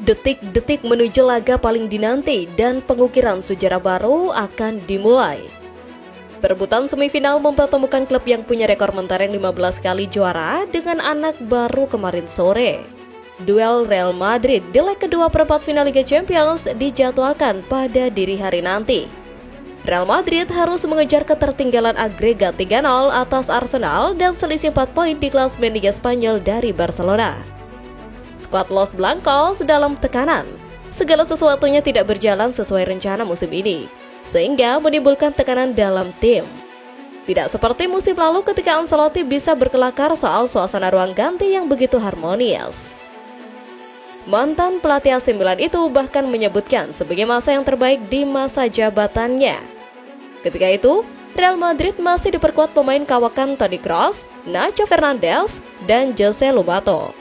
Detik-detik menuju laga paling dinanti dan pengukiran sejarah baru akan dimulai. Perebutan semifinal mempertemukan klub yang punya rekor mentereng 15 kali juara dengan anak baru kemarin sore. Duel Real Madrid di leg kedua perempat final Liga Champions dijadwalkan pada dini hari nanti. Real Madrid harus mengejar ketertinggalan agregat 3-0 atas Arsenal dan selisih 4 poin di klasemen Liga Spanyol dari Barcelona. Skuad Los Blancos dalam tekanan. Segala sesuatunya tidak berjalan sesuai rencana musim ini, sehingga menimbulkan tekanan dalam tim. Tidak seperti musim lalu ketika Ancelotti bisa berkelakar soal suasana ruang ganti yang begitu harmonis. Mantan pelatih AC Milan itu bahkan menyebutkan sebagai masa yang terbaik di masa jabatannya. Ketika itu, Real Madrid masih diperkuat pemain kawakan Toni Kroos, Nacho Fernandes, dan Jose Lopez,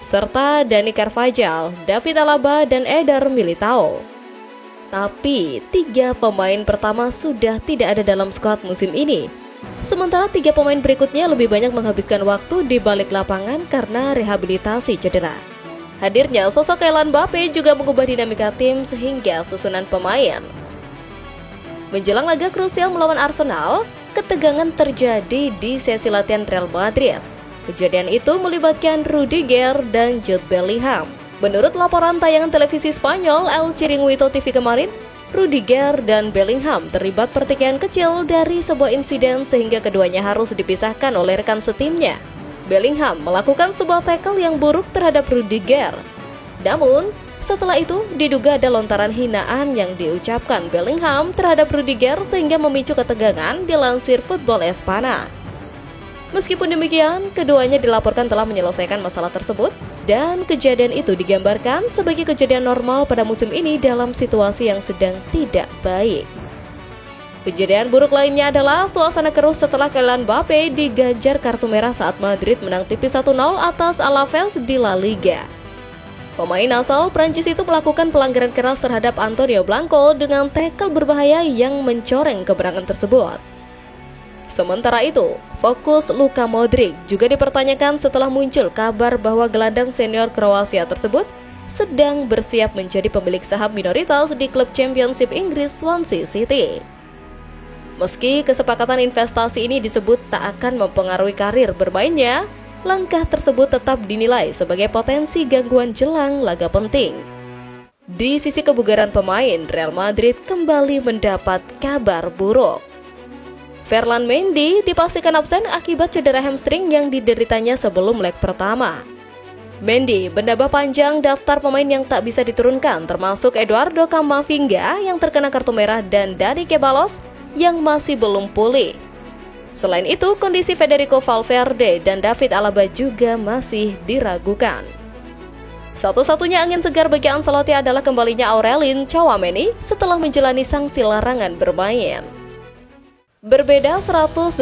serta Dani Carvajal, David Alaba, dan Eder Militao. Tapi 3 pemain pertama sudah tidak ada dalam skuad musim ini. Sementara 3 pemain berikutnya lebih banyak menghabiskan waktu di balik lapangan karena rehabilitasi cedera. Hadirnya sosok Kylian Mbappe juga mengubah dinamika tim sehingga susunan pemain. Menjelang laga krusial melawan Arsenal, ketegangan terjadi di sesi latihan Real Madrid. Kejadian itu melibatkan Rudiger dan Jude Bellingham. Menurut laporan tayangan televisi Spanyol El Chiringuito TV kemarin, Rudiger dan Bellingham terlibat pertikaian kecil dari sebuah insiden sehingga keduanya harus dipisahkan oleh rekan setimnya. Bellingham melakukan sebuah tackle yang buruk terhadap Rudiger. Namun, setelah itu diduga ada lontaran hinaan yang diucapkan Bellingham terhadap Rudiger sehingga memicu ketegangan dilansir Football Espana. Meskipun demikian, keduanya dilaporkan telah menyelesaikan masalah tersebut dan kejadian itu digambarkan sebagai kejadian normal pada musim ini dalam situasi yang sedang tidak baik. Kejadian buruk lainnya adalah suasana keruh setelah Kylian Mbappe diganjar kartu merah saat Madrid menang tipis 1-0 atas Alaves di La Liga. Pemain asal Prancis itu melakukan pelanggaran keras terhadap Antonio Blanco dengan tackle berbahaya yang mencoreng kemenangan tersebut. Sementara itu, fokus Luka Modric juga dipertanyakan setelah muncul kabar bahwa gelandang senior Kroasia tersebut sedang bersiap menjadi pemilik saham minoritas di klub Championship Inggris Swansea City. Meski kesepakatan investasi ini disebut tak akan mempengaruhi karir bermainnya, langkah tersebut tetap dinilai sebagai potensi gangguan jelang laga penting. Di sisi kebugaran pemain, Real Madrid kembali mendapat kabar buruk. Ferland Mendy dipastikan absen akibat cedera hamstring yang dideritanya sebelum leg pertama. Mendy menambah panjang daftar pemain yang tak bisa diturunkan, termasuk Eduardo Camavinga yang terkena kartu merah dan Dani Ceballos yang masih belum pulih. Selain itu, kondisi Federico Valverde dan David Alaba juga masih diragukan. Satu-satunya angin segar bagi Ancelotti adalah kembalinya Aurelien Tchouaméni setelah menjalani sanksi larangan bermain. Berbeda 180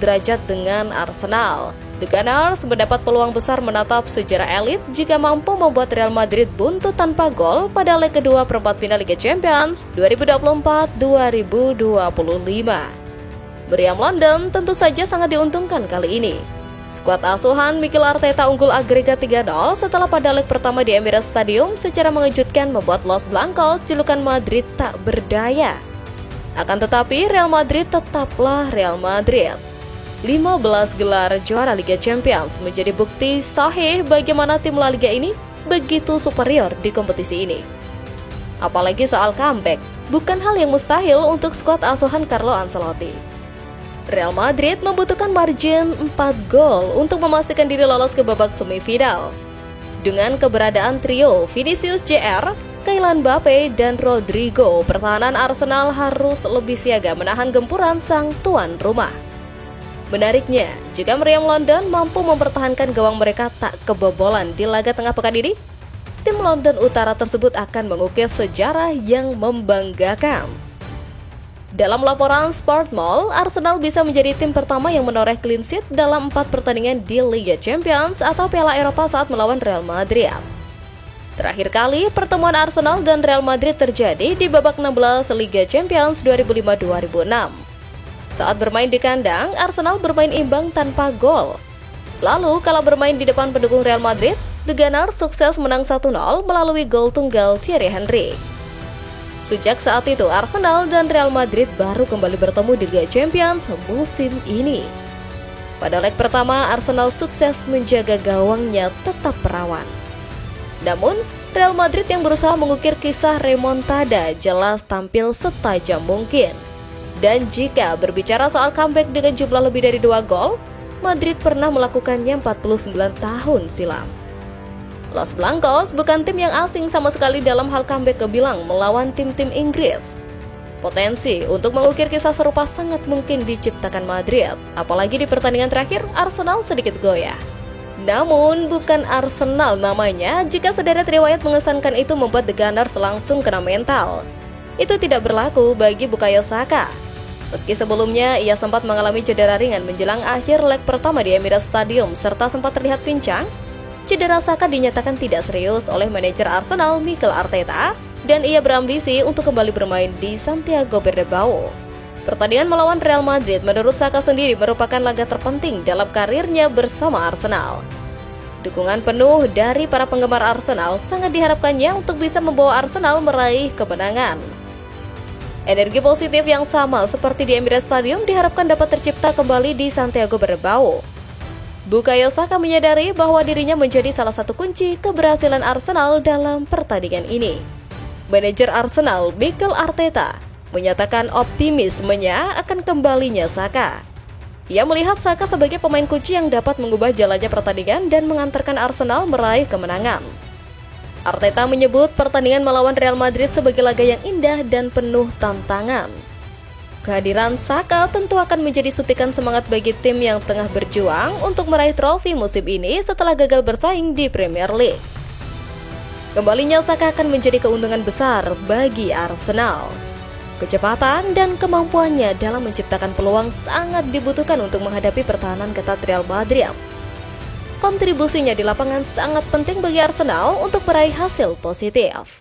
derajat dengan Arsenal, The Gunners mendapat peluang besar menatap sejarah elit jika mampu membuat Real Madrid buntu tanpa gol pada leg kedua perempat final Liga Champions 2024-2025. Meriam London tentu saja sangat diuntungkan kali ini. Skuad asuhan Mikel Arteta unggul agregat 3-0 setelah pada leg pertama di Emirates Stadium secara mengejutkan membuat Los Blancos julukan Madrid tak berdaya. Akan tetapi Real Madrid tetaplah Real Madrid. 15 gelar juara Liga Champions menjadi bukti sahih bagaimana tim La Liga ini begitu superior di kompetisi ini. Apalagi soal comeback, bukan hal yang mustahil untuk skuad asuhan Carlo Ancelotti. Real Madrid membutuhkan margin 4 gol untuk memastikan diri lolos ke babak semifinal. Dengan keberadaan trio Vinicius Jr., Kylian Mbappe, dan Rodrigo, pertahanan Arsenal harus lebih siaga menahan gempuran sang tuan rumah. Menariknya, jika Meriam London mampu mempertahankan gawang mereka tak kebobolan di laga tengah pekan ini, tim London Utara tersebut akan mengukir sejarah yang membanggakan. Dalam laporan Sportmall, Arsenal bisa menjadi tim pertama yang menoreh clean sheet dalam 4 pertandingan di Liga Champions atau Piala Eropa saat melawan Real Madrid. Terakhir kali pertemuan Arsenal dan Real Madrid terjadi di babak 16 Liga Champions 2005-2006. Saat bermain di kandang, Arsenal bermain imbang tanpa gol. Lalu kalau bermain di depan pendukung Real Madrid, The Gunners sukses menang 1-0 melalui gol tunggal Thierry Henry. Sejak saat itu, Arsenal dan Real Madrid baru kembali bertemu di Liga Champions musim ini. Pada leg pertama, Arsenal sukses menjaga gawangnya tetap perawan. Namun, Real Madrid yang berusaha mengukir kisah remontada jelas tampil setajam mungkin. Dan jika berbicara soal comeback dengan jumlah lebih dari 2 gol, Madrid pernah melakukannya 49 tahun silam. Los Blancos bukan tim yang asing sama sekali dalam hal comeback kebilang melawan tim-tim Inggris. Potensi untuk mengukir kisah serupa sangat mungkin diciptakan Madrid, apalagi di pertandingan terakhir Arsenal sedikit goyah. Namun bukan Arsenal namanya jika sederet riwayat mengesankan itu membuat The Gunners langsung kena mental. Itu tidak berlaku bagi Bukayo Saka. Meski sebelumnya ia sempat mengalami cedera ringan menjelang akhir leg pertama di Emirates Stadium serta sempat terlihat pincang, cedera Saka dinyatakan tidak serius oleh manajer Arsenal Mikel Arteta dan ia berambisi untuk kembali bermain di Santiago Bernabeu. Pertandingan melawan Real Madrid menurut Saka sendiri merupakan laga terpenting dalam karirnya bersama Arsenal. Dukungan penuh dari para penggemar Arsenal sangat diharapkannya untuk bisa membawa Arsenal meraih kemenangan. Energi positif yang sama seperti di Emirates Stadium diharapkan dapat tercipta kembali di Santiago Bernabeu. Bukayo Saka menyadari bahwa dirinya menjadi salah satu kunci keberhasilan Arsenal dalam pertandingan ini. Manajer Arsenal, Mikel Arteta, menyatakan optimismenya akan kembalinya Saka. Ia melihat Saka sebagai pemain kunci yang dapat mengubah jalannya pertandingan dan mengantarkan Arsenal meraih kemenangan. Arteta menyebut pertandingan melawan Real Madrid sebagai laga yang indah dan penuh tantangan. Kehadiran Saka tentu akan menjadi suntikan semangat bagi tim yang tengah berjuang untuk meraih trofi musim ini setelah gagal bersaing di Premier League. Kembalinya Saka akan menjadi keuntungan besar bagi Arsenal. Kecepatan dan kemampuannya dalam menciptakan peluang sangat dibutuhkan untuk menghadapi pertahanan ketat Real Madrid. Kontribusinya di lapangan sangat penting bagi Arsenal untuk meraih hasil positif.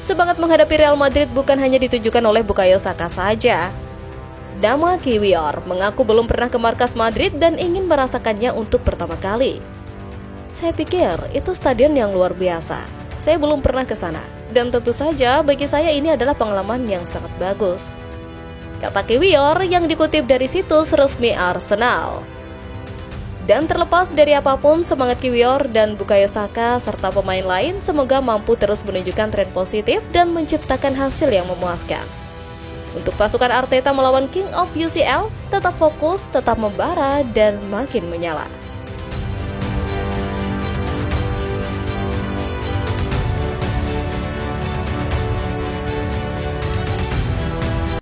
Semangat menghadapi Real Madrid bukan hanya ditujukan oleh Bukayo Saka saja. Nama Kiwior mengaku belum pernah ke markas Madrid dan ingin merasakannya untuk pertama kali. Saya pikir itu stadion yang luar biasa. Saya belum pernah ke sana. Dan tentu saja bagi saya ini adalah pengalaman yang sangat bagus, kata Kiwior yang dikutip dari situs resmi Arsenal. Dan terlepas dari apapun, semangat Kiwior dan Bukayo Saka serta pemain lain semoga mampu terus menunjukkan tren positif dan menciptakan hasil yang memuaskan. Untuk pasukan Arteta melawan King of UCL, tetap fokus, tetap membara, dan makin menyala.